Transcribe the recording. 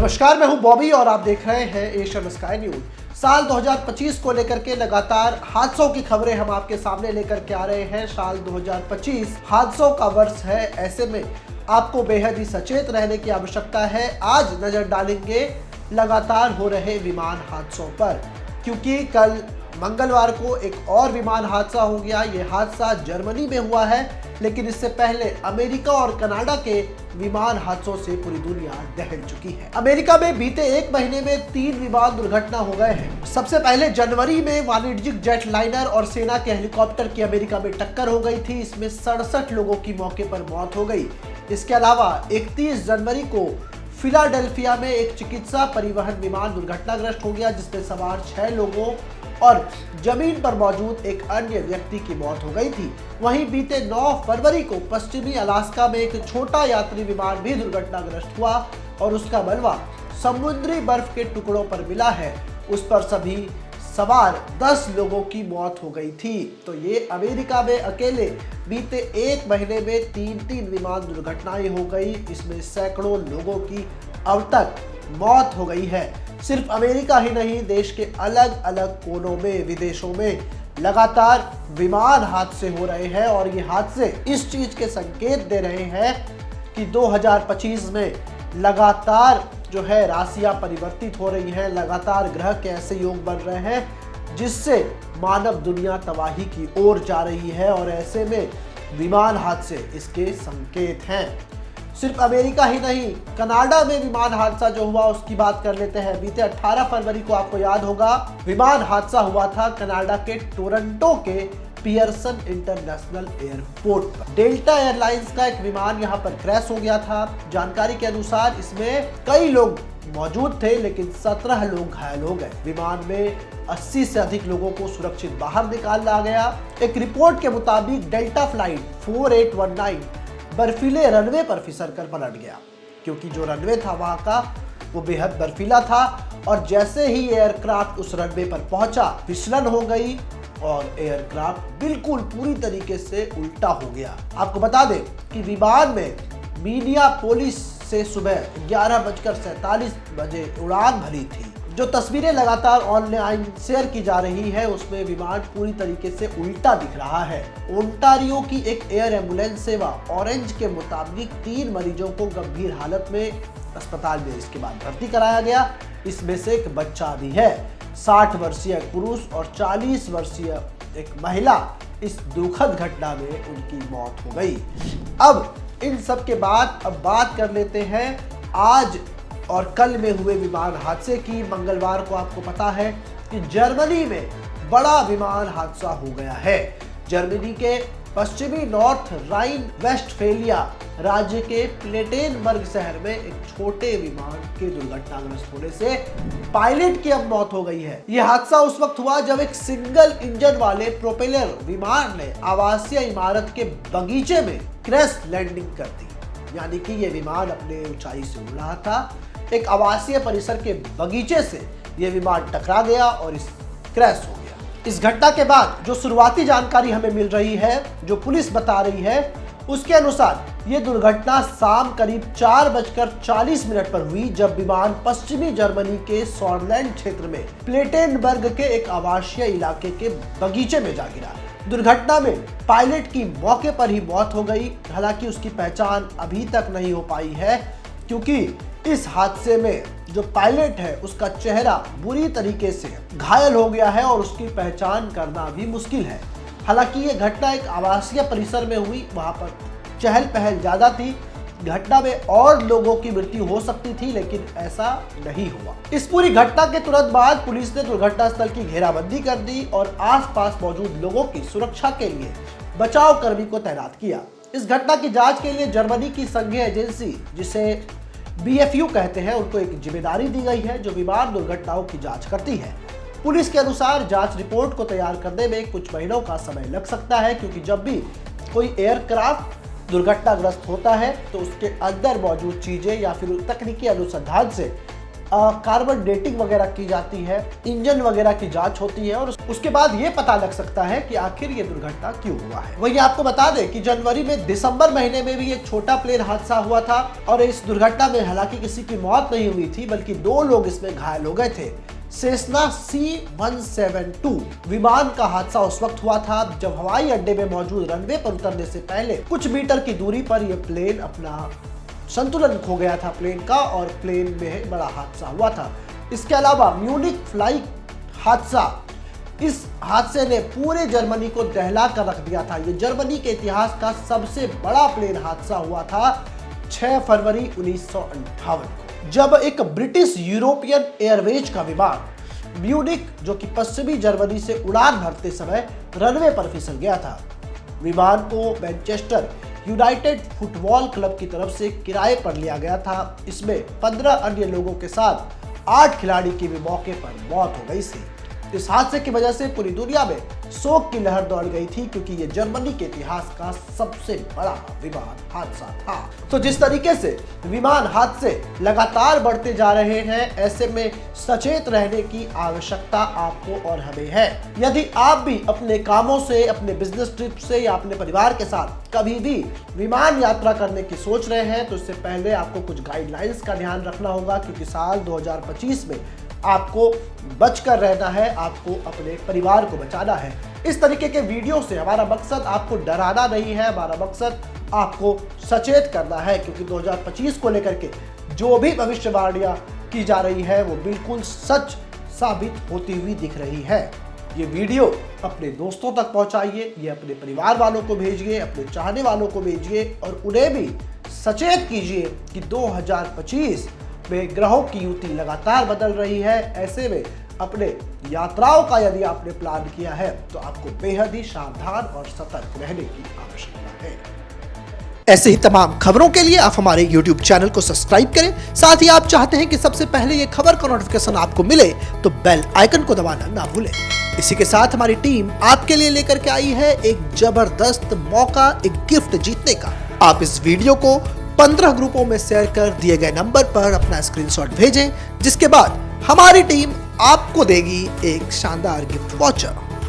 नमस्कार, मैं हूं बॉबी और आप देख रहे हैं एशियन स्काई न्यूज। साल 2025 को लेकर के लगातार हादसों की खबरें हम आपके सामने लेकर के आ रहे हैं। साल 2025 हादसों का वर्ष है, ऐसे में आपको बेहद ही सचेत रहने की आवश्यकता है। आज नजर डालेंगे लगातार हो रहे विमान हादसों पर, क्योंकि कल मंगलवार को एक और विमान हादसा हो गया। ये हादसा जर्मनी में हुआ है, लेकिन इससे पहले अमेरिका और कनाडा के विमान हादसों से पूरी दुनिया दहल चुकी है। अमेरिका में बीते एक महीने में 3 विमान दुर्घटना हो गए हैं। सबसे पहले जनवरी में वाणिज्यिक जेट लाइनर और सेना के हेलीकॉप्टर की अमेरिका में टक्कर हो गई थी। इसमें 67 लोगों की मौके पर मौत हो गई। इसके अलावा 31 जनवरी को फिलाडेल्फिया में एक चिकित्सा परिवहन विमान दुर्घटनाग्रस्त हो गया, जिसमें सवार 6 लोगों और जमीन पर मौजूद एक अन्य व्यक्ति की मौत हो गई थी। वहीं बीते 9 फरवरी को पश्चिमी अलास्का में एक छोटा यात्री विमान भी दुर्घटनाग्रस्त हुआ और उसका मलबा समुद्री बर्फ के टुकड़ों पर मिला है। उस पर सभी सवार 10 लोगों की मौत हो गई थी। तो ये अमेरिका में अकेले बीते एक महीने में 3 विमान दुर्घटनाएं हो गई। इसमें सैकड़ों लोगों की अब तक मौत हो गई है। सिर्फ अमेरिका ही नहीं, देश के अलग अलग कोनों में, विदेशों में लगातार विमान हादसे हो रहे हैं और ये हादसे इस चीज के संकेत दे रहे हैं कि 2025 में लगातार जो है राशियां परिवर्तित हो रही हैं, लगातार ग्रह के ऐसे योग बन रहे हैं जिससे मानव दुनिया तबाही की ओर जा रही है और ऐसे में विमान हादसे इसके संकेत हैं। सिर्फ अमेरिका ही नहीं, कनाडा में विमान हादसा जो हुआ उसकी बात कर लेते हैं। बीते 18 फरवरी को आपको याद होगा विमान हादसा हुआ था कनाडा के टोरंटो के पियर्सन इंटरनेशनल एयरपोर्ट पर। डेल्टा एयरलाइंस का एक विमान यहां पर क्रैश हो गया था। जानकारी के अनुसार इसमें कई लोग मौजूद थे, लेकिन 17 लोग घायल हो गए। विमान में 80 से अधिक लोगों को सुरक्षित बाहर निकाला गया। एक रिपोर्ट के मुताबिक डेल्टा फ्लाइट 4819 बर्फीले रनवे पर फिसल कर पलट गया, क्योंकि जो रनवे था वहां का वो बेहद बर्फीला था और जैसे ही एयरक्राफ्ट उस रनवे पर पहुंचा फिसलन हो गई और एयरक्राफ्ट बिल्कुल पूरी तरीके से उल्टा हो गया। आपको बता दें कि विमान में मिनियापोलिस से सुबह 11:47 उड़ान भरी थी। जो तस्वीरें लगातार ऑनलाइन शेयर की जा रही है उसमें विमान पूरी तरीके से उल्टा दिख रहा है। ओंटारियो की एक एयर एम्बुलेंस सेवा ऑरेंज के मुताबिक 3 मरीजों को गंभीर हालत में अस्पताल में इसके बाद भर्ती कराया गया। इसमें से एक बच्चा भी है। 60 वर्षीय पुरुष और 40 वर्षीय एक महिला इस दुखद घटना में उनकी मौत हो गई। अब इन सब के बाद अब बात कर लेते हैं आज और कल में हुए विमान हादसे की। मंगलवार को आपको पता है कि जर्मनी में बड़ा विमान हादसा हो गया है। जर्मनी के पश्चिमी नॉर्थ राइन वेस्टफेलिया राज्य के प्लेटेनबर्ग शहर में एक छोटे विमान के दुर्घटनाग्रस्त होने से पायलट की अब मौत हो गई है। यह हादसा उस वक्त हुआ जब एक सिंगल इंजन वाले प्रोपेलर विमान ने आवासीय इमारत के बगीचे में क्रैश लैंडिंग कर दी। यानी कि यह विमान अपने ऊंचाई से उड़ रहा था, एक आवासीय परिसर के बगीचे से यह विमान टकरा गया और इस क्रैश हो गया। इस घटना के बाद जो शुरुआती जानकारी हमें मिल रही है, जो पुलिस बता रही है, उसके अनुसार यह दुर्घटना शाम करीब 4:40 पर हुई, जब विमान पश्चिमी जर्मनी के सॉर्लैंड क्षेत्र में प्लेटेनबर्ग के एक आवासीय इलाके के बगीचे में जा गिरा। दुर्घटना में पायलट की मौके पर ही मौत हो गई। हालांकि उसकी पहचान अभी तक नहीं हो पाई है, क्योंकि इस हादसे में जो पायलट है उसका चेहरा बुरी तरीके से घायल हो गया है और उसकी पहचान करना भी मुश्किल है। हालांकि ये घटना एक आवासीय परिसर में हुई, वहां पर चहल पहल ज्यादा थी। घटना में और लोगों की मृत्यु हो सकती थी, लेकिन ऐसा नहीं हुआ। इस पूरी घटना के तुरंत बाद पुलिस ने दुर्घटना स्थल की घेराबंदी कर दी और आसपास मौजूद लोगों की सुरक्षा के लिए बचाव कर्मी को तैनात किया। इस घटना की जांच के लिए जर्मनी की संघीय एजेंसी, जिसे BFU कहते हैं, उनको एक जिम्मेदारी दी गई है जो विमान दुर्घटनाओं की जांच करती है। पुलिस के अनुसार जांच रिपोर्ट को तैयार करने में कुछ महीनों का समय लग सकता है, क्योंकि जब भी कोई एयरक्राफ्ट दुर्घटनाग्रस्त होता है तो उसके अंदर मौजूद चीजें या फिर तकनीकी अनुसंधान से कार्बन डेटिंग वगैरह की जाती है, इंजन वगैरह की जांच होती है और उसके बाद ये पता लग सकता है कि आखिर ये दुर्घटना क्यों हुआ है। वहीं आपको बता दें कि जनवरी में दिसंबर महीने में भी एक छोटा प्लेन हादसा हुआ था और इस दुर्घटना में हालांकि किसी की मौत नहीं हुई थी, बल्कि 2 लोग इसमें घायल हो गए थे। सेस्ना C-172 विमान का हादसा उस वक्त हुआ था जब हवाई अड्डे में मौजूद रनवे पर उतरने से पहले कुछ मीटर की दूरी पर यह प्लेन अपना संतुलन खो गया था प्लेन का और प्लेन में बड़ा हादसा हुआ था। इसके अलावा म्यूनिक फ्लाई हादसा, इस हादसे ने पूरे जर्मनी को दहला कर रख दिया था। ये जर्मनी के इतिहास का सबसे बड़ा प्लेन हादसा हुआ था 6 फरवरी 1958 को, जब एक ब्रिटिश यूरोपियन एयरवेज का विमान म्यूनिक जो कि पश्चिमी जर्मनी से उड़ान भरते समय रनवे पर फिसल गया था। विमान को मैनचेस्टर यूनाइटेड फुटबॉल क्लब की तरफ से किराए पर लिया गया था। इसमें 15 अन्य लोगों के साथ 8 खिलाड़ी की भी मौके पर मौत हो गई थी। इस हादसे की वजह से पूरी दुनिया में शोक की लहर दौड़ गई थी, क्योंकि ये जर्मनी के इतिहास का सबसे बड़ा विमान हादसा था। तो जिस तरीके से विमान हादसे लगातार बढ़ते जा रहे हैं, ऐसे में सचेत रहने की आवश्यकता आपको और हमें है। यदि आप भी अपने कामों से, अपने बिजनेस ट्रिप से या अपने परिवार के साथ कभी भी विमान यात्रा करने की सोच रहे हैं, तो इससे पहले आपको कुछ गाइडलाइंस का ध्यान रखना होगा, क्योंकि साल 2025 में आपको बचकर रहना है, आपको अपने परिवार को बचाना है। इस तरीके के वीडियो से हमारा मकसद आपको डराना नहीं है, हमारा मकसद आपको सचेत करना है, क्योंकि 2025 को लेकर के जो भी भविष्यवाणियां की जा रही है वो बिल्कुल सच साबित होती हुई दिख रही है। ये वीडियो अपने दोस्तों तक पहुंचाइए, ये अपने परिवार वालों को भेजिए, अपने चाहने वालों को भेजिए और उन्हें भी सचेत कीजिए कि 2025 में ग्रहों की युति लगातार बदल रही है। ऐसे में अपने यात्राओं का यदि आपने प्लान किया है तो आपको बेहद ही सावधान और सतर्क रहने की आवश्यकता है। ऐसे ही तमाम खबरों के लिए आप हमारे YouTube चैनल को सब्सक्राइब करें। साथ ही आप चाहते हैं कि सबसे पहले ये खबर का नोटिफिकेशन आपको मिले तो बेल आइकन को दबाना ना भूलें। इसी के साथ हमारी टीम आपके लिए लेकर के आई है एक जबरदस्त मौका, एक गिफ्ट जीतने का। आप इस वीडियो को 15 ग्रुपों में शेयर कर दिए गए नंबर पर अपना स्क्रीनशॉट भेजें, जिसके बाद हमारी टीम आपको देगी एक शानदार गिफ्ट वाउचर।